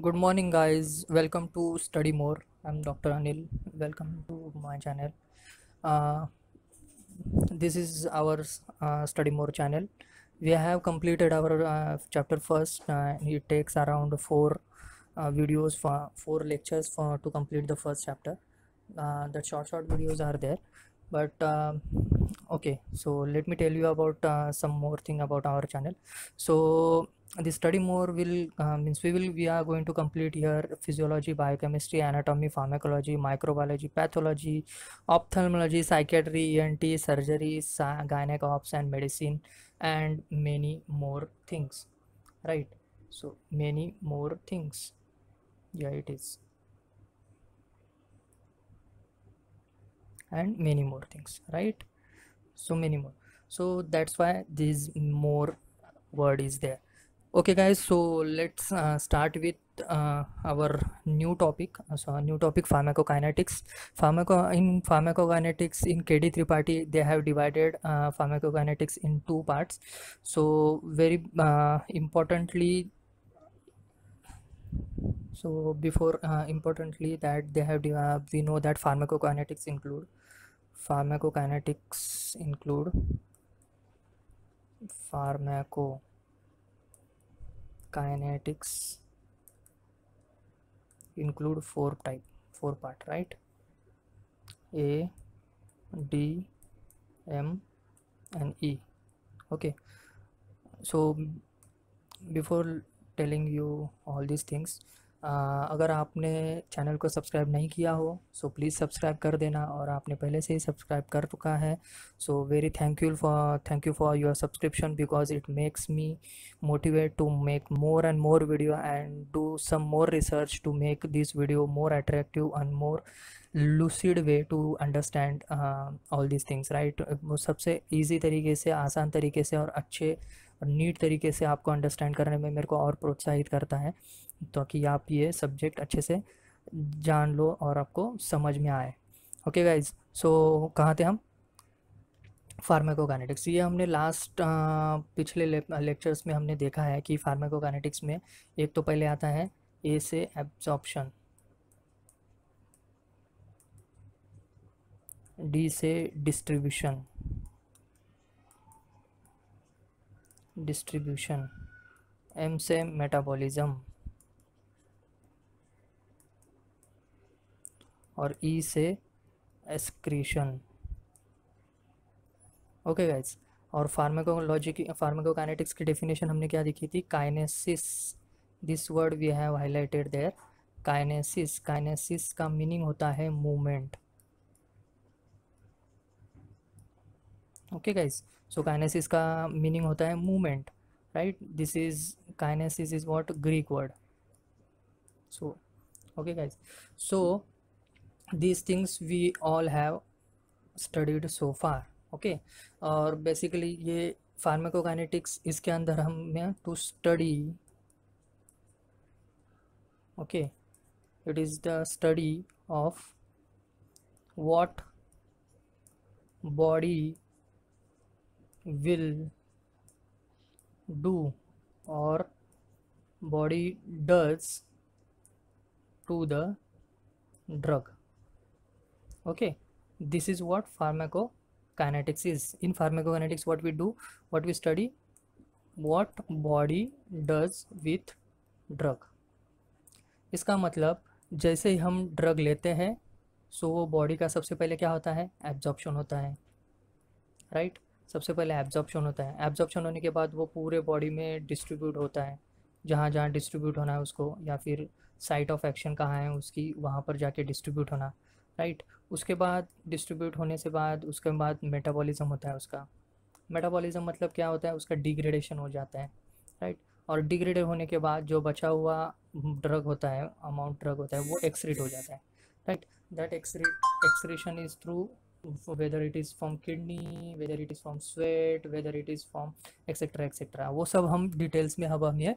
Good morning, guys. Welcome to Study More. I'm Dr. Anil. Welcome to my channel. Uh, this is our Study More channel. We have completed our chapter first. It takes around four videos for four lectures for to complete the first chapter. The short videos are there, but okay. So let me tell you about some more thing about our channel. So the study more will means we are going to complete here physiology, biochemistry, anatomy, pharmacology, microbiology, pathology, ophthalmology, psychiatry, ENT, surgery, gynec ops and medicine, and many more things, right? So many more things, yeah, it is, and many more things, right? So many more. So that's why this more word is there. Okay, guys, so let's start with our new topic. So a new topic, pharmacokinetics. In pharmacokinetics, in KD Tripathi, they have divided pharmacokinetics in two parts. So very importantly, so before importantly that they have we know that pharmacokinetics include pharmacokinetics include four part, right? A, D, M and E. Okay, so before telling you all these things, अगर आपने channel को subscribe नहीं किया हो so please subscribe कर देना, और आपने पहले से ही सब्सक्राइब कर चुका है so very thank you for your subscription, because it makes me motivate to make more and more video and do some more research to make this video more attractive and more lucid way to understand all these things, right? वो सबसे easy तरीके से, आसान तरीके से और अच्छे और नीट तरीके से आपको अंडरस्टैंड करने में मेरे को और प्रोत्साहित करता है, ताकि आप ये सब्जेक्ट अच्छे से जान लो और आपको समझ में आए। ओके गाइज, सो कहाँ थे हम? फार्माकोकाइनेटिक्स। ये हमने लास्ट पिछले लेक्चर्स में हमने देखा है कि फार्माकोकाइनेटिक्स में एक तो पहले आता है ए से एब्जॉर्प्शन, डी से डिस्ट्रीब्यूशन, एम से मेटाबॉलिज्म और ई से एक्सक्रीशन। ओके गाइज, और फार्माकोकाइनेटिक्स की डेफिनेशन हमने क्या देखी थी? Kinesis, this word we have highlighted there. Kinesis का मीनिंग होता है movement. Okay guys, so kinesis का मीनिंग होता है movement, right? This is kinesis is what? Greek word. So okay guys, so these things we all have studied so far, okay? और basically ये pharmacokinetics, इसके अंदर हमें to study, okay, it is the study of what body will do or body does to the drug. Okay, this is what pharmacokinetics is. In pharmacokinetics, what we do, what we study, what body does with drug. इसका मतलब जैसे ही हम drug लेते हैं सो वो body का सबसे पहले क्या होता है? एब्जॉर्प्शन होता है, राइट? सबसे पहले एब्जॉर्प्शन होता है। एब्जॉर्प्शन होने के बाद वो पूरे बॉडी में डिस्ट्रीब्यूट होता है, जहाँ जहाँ डिस्ट्रीब्यूट होना है उसको, या फिर साइट ऑफ एक्शन कहाँ है उसकी, वहाँ पर जाके डिस्ट्रीब्यूट होना, राइट? उसके बाद डिस्ट्रीब्यूट होने से बाद उसके बाद मेटाबॉलिज्म होता है उसका। मेटाबॉलिज्म मतलब क्या होता है? उसका डिग्रेडेशन हो जाता है, राइट? और डिग्रेड होने के बाद जो बचा हुआ ड्रग होता है, अमाउंट ड्रग होता है, वो एक्सक्रीट हो जाता है, right? That excretion is through, whether it is from kidney, whether it is from sweat, whether it is from etc etc, वो सब हम डिटेल्स में अब हम ये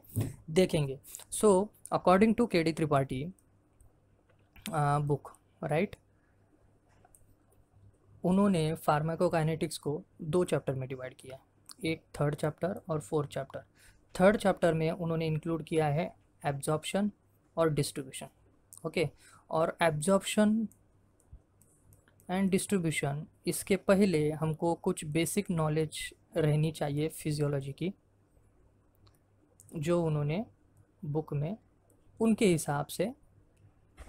देखेंगे। So according to KD Tripathi book, right, उन्होंने फार्माकोकाइनेटिक्स को दो चैप्टर में डिवाइड किया, एक थर्ड चैप्टर और फोर्थ चैप्टर। थर्ड चैप्टर में उन्होंने इंक्लूड किया है एब्जॉर्प्शन और डिस्ट्रीब्यूशन। ओके, और एब्जॉर्प्शन एंड डिस्ट्रीब्यूशन, इसके पहले हमको कुछ बेसिक नॉलेज रहनी चाहिए फिजियोलॉजी की, जो उन्होंने बुक में उनके हिसाब से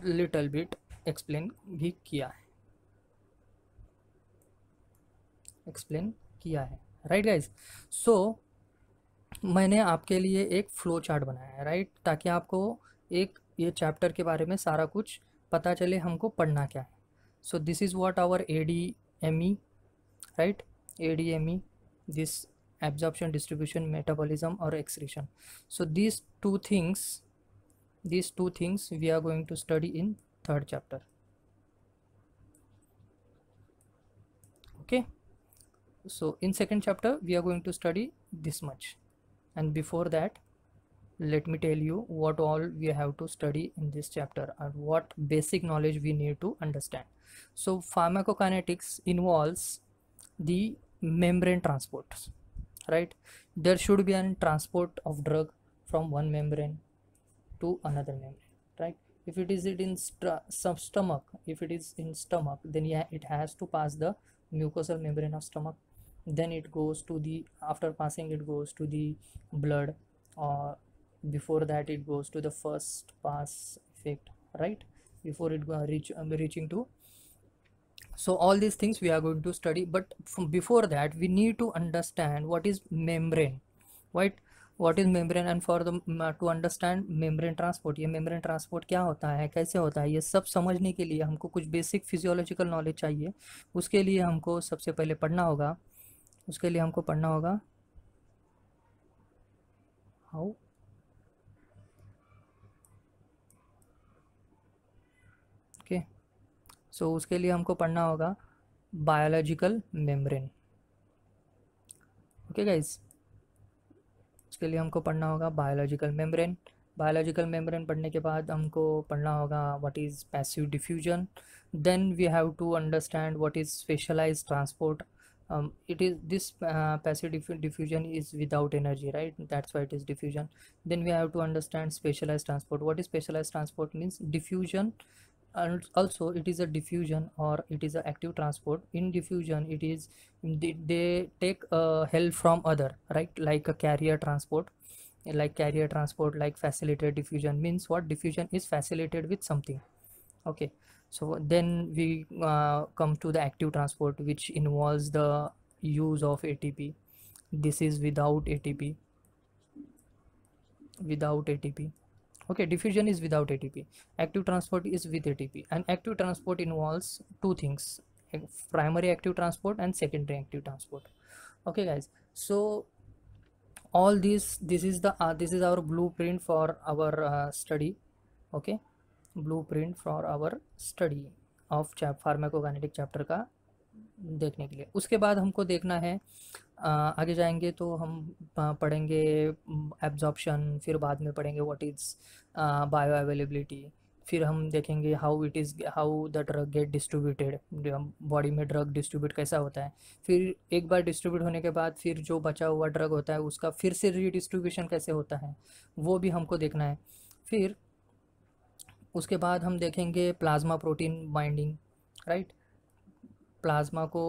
लिटल बिट एक्सप्लेन भी किया है, राइट गाइज। सो मैंने आपके लिए एक फ्लो चार्ट बनाया है, राइट, ताकि आपको एक ये चैप्टर के बारे में सारा कुछ पता चले हमको पढ़ना क्या है। So this is what our ADME, right? ADME, this absorption, distribution, metabolism or excretion. So these two things we are going to study in third chapter. Okay, so in second chapter we are going to study this much, and before that let me tell you what all we have to study in this chapter and what basic knowledge we need to understand. So pharmacokinetics involves the membrane transports, right? There should be a transport of drug from one membrane to another membrane, right? If it is in some stomach, if it is in stomach, then yeah, it has to pass the mucosal membrane of stomach, then it goes to the, after passing it goes to the blood, or before that it goes to the first pass effect, right, before it reaching to. So all these things we are going to study, but from before that we need to understand what is membrane, right? What is membrane, and for the to understand membrane transport, ये membrane transport क्या होता है, कैसे होता है, ये सब समझने के लिए हमको कुछ बेसिक फिजियोलॉजिकल नॉलेज चाहिए। उसके लिए हमको सबसे पहले पढ़ना होगा, हाउ, ओके, सो उसके लिए हमको पढ़ना होगा बायोलॉजिकल मेम्ब्रेन। ओके गाइज, उसके लिए हमको पढ़ना होगा बायोलॉजिकल मेम्ब्रेन। बायोलॉजिकल मेम्ब्रेन पढ़ने के बाद हमको पढ़ना होगा what is passive diffusion, then we have to understand what is specialised transport. it is this passive diffusion is without energy, right? That's why it is diffusion. Then we have to understand specialized transport. What is specialized transport? Means diffusion, and also it is a diffusion or it is a active transport. In diffusion it is they take help from other, right, like a carrier transport, like facilitated diffusion. Means what, diffusion is facilitated with something. Okay, so then we come to the active transport, which involves the use of ATP. This is without ATP, okay. Diffusion is without ATP, active transport is with ATP, and active transport involves two things: primary active transport and secondary active transport. Okay guys, so all this is the this is our blueprint for our study. Okay, blueprint for our study of pharmacokinetic chapter का देखने के लिए। उसके बाद हमको देखना है आगे जाएंगे तो हम पढ़ेंगे एब्जॉर्प्शन, फिर बाद में पढ़ेंगे व्हाट इज़ बायो अवेलेबिलिटी, फिर हम देखेंगे how the drug get distributed, body में ड्रग डिस्ट्रीब्यूट कैसा होता है, फिर एक बार डिस्ट्रीब्यूट होने के बाद फिर जो बचा हुआ ड्रग होता है उसका फिर से रीडिस्ट्रीब्यूशन कैसे होता है, वो भी हमको देखना है। फिर उसके बाद हम देखेंगे plasma protein binding, right, plasma को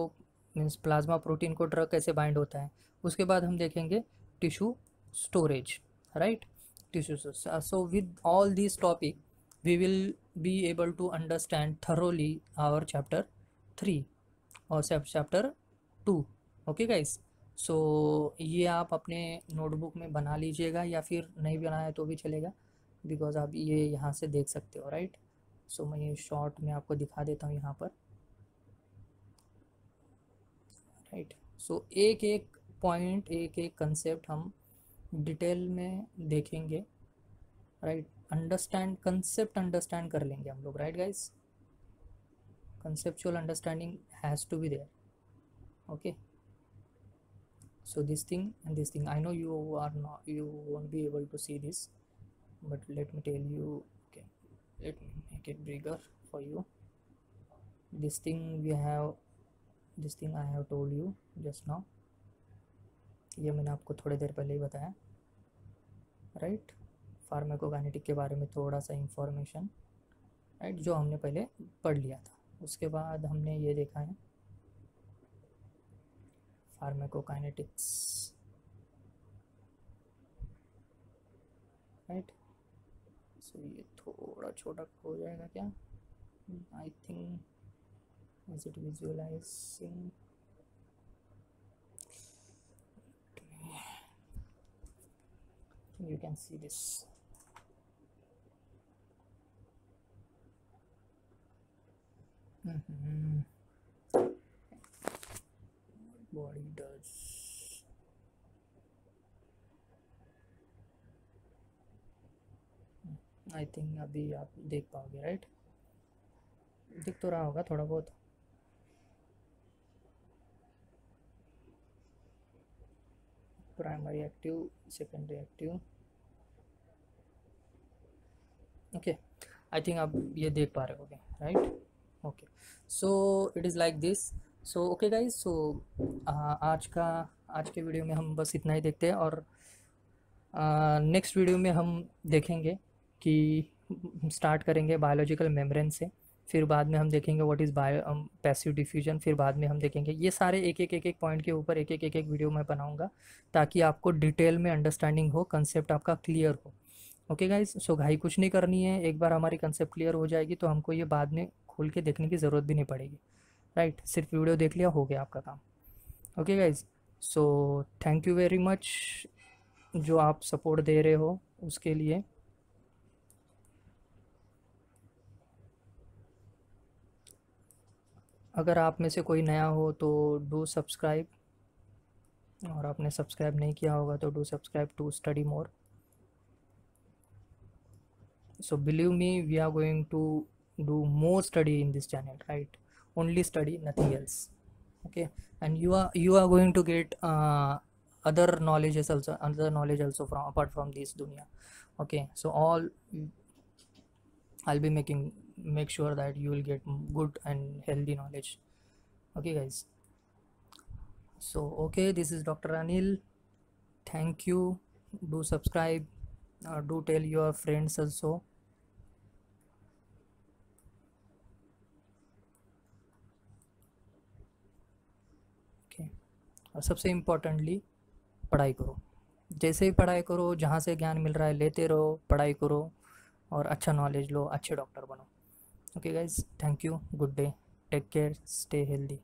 मीन्स प्लाज्मा प्रोटीन को ड्रग कैसे बाइंड होता है। उसके बाद हम देखेंगे tissue storage, right, tissue. So with all this topic we will be able to understand thoroughly our chapter 3 और चैप्टर 2। ओके गाइस, सो ये आप अपने नोटबुक में बना लीजिएगा, या फिर नहीं बनाया तो भी चलेगा, बिकॉज आप ये यहाँ से देख सकते हो, राइट। सो मैं ये शॉर्ट में आपको दिखा देता हूँ यहाँ पर, राइट। सो एक एक पॉइंट, एक एक कंसेप्ट हम डिटेल में देखेंगे, राइट। कंसेप्ट अंडरस्टैंड कर लेंगे हम लोग, right guys. conceptual understanding has to be there, okay। so this thing and this thing, I know you won't be able to see this, but let me tell you, okay, let me make it bigger for you. This thing I have told you just now, ये मैंने आपको थोड़ी देर पहले ही बताया, right. Pharmacokinetic के बारे में थोड़ा सा इंफॉर्मेशन, राइट, जो हमने पहले पढ़ लिया था। उसके बाद हमने ये देखा है फार्माकोकाइनेटिक्स, राइट। सो ये थोड़ा छोटा हो जाएगा क्या, I think, is it visualising, you can see this. Body does, I think अभी आप देख पाओगे, राइट, दिख तो रहा होगा थोड़ा बहुत। Primary active, secondary active, okay, I think आप ये देख पा रहे होगे, right, okay. So it is like this. So okay guys, so आज के वीडियो में हम बस इतना ही देखते हैं, और नेक्स्ट वीडियो में हम देखेंगे कि स्टार्ट करेंगे बायोलॉजिकल मेम्ब्रेन से, फिर बाद में हम देखेंगे व्हाट इज़ पैसिव डिफ्यूजन, फिर बाद में हम देखेंगे ये सारे एक एक पॉइंट के ऊपर एक एक वीडियो मैं बनाऊंगा, ताकि आपको डिटेल में अंडरस्टैंडिंग हो, कंसेप्ट आपका क्लियर हो। ओके गाइज, सो घाई कुछ नहीं करनी है, एक बार हमारी कंसेप्ट क्लियर हो जाएगी तो हमको ये बाद में खोल के देखने की ज़रूरत भी नहीं पड़ेगी, राइट, सिर्फ वीडियो देख लिया, हो गया आपका काम। Okay guys, so thank you very much जो आप सपोर्ट दे रहे हो उसके लिए। अगर आप में से कोई नया हो तो डू सब्सक्राइब, और आपने सब्सक्राइब नहीं किया होगा तो do subscribe to study more. So believe me, we are going to do more study in this channel, right, only study, nothing else, okay, and you are going to get other knowledges also, another knowledge also from apart from this dunya, okay. So all I'll be make sure that you will get good and healthy knowledge, okay guys. So okay, this is Dr. Anil, thank you, do subscribe, do tell your friends also, okay. और सबसे importantly पढ़ाई करो, जैसे ही पढ़ाई करो, जहाँ से ज्ञान मिल रहा है लेते रहो, पढ़ाई करो और अच्छा नॉलेज लो, अच्छे डॉक्टर बनो। Okay guys, thank you, good day, take care, stay healthy.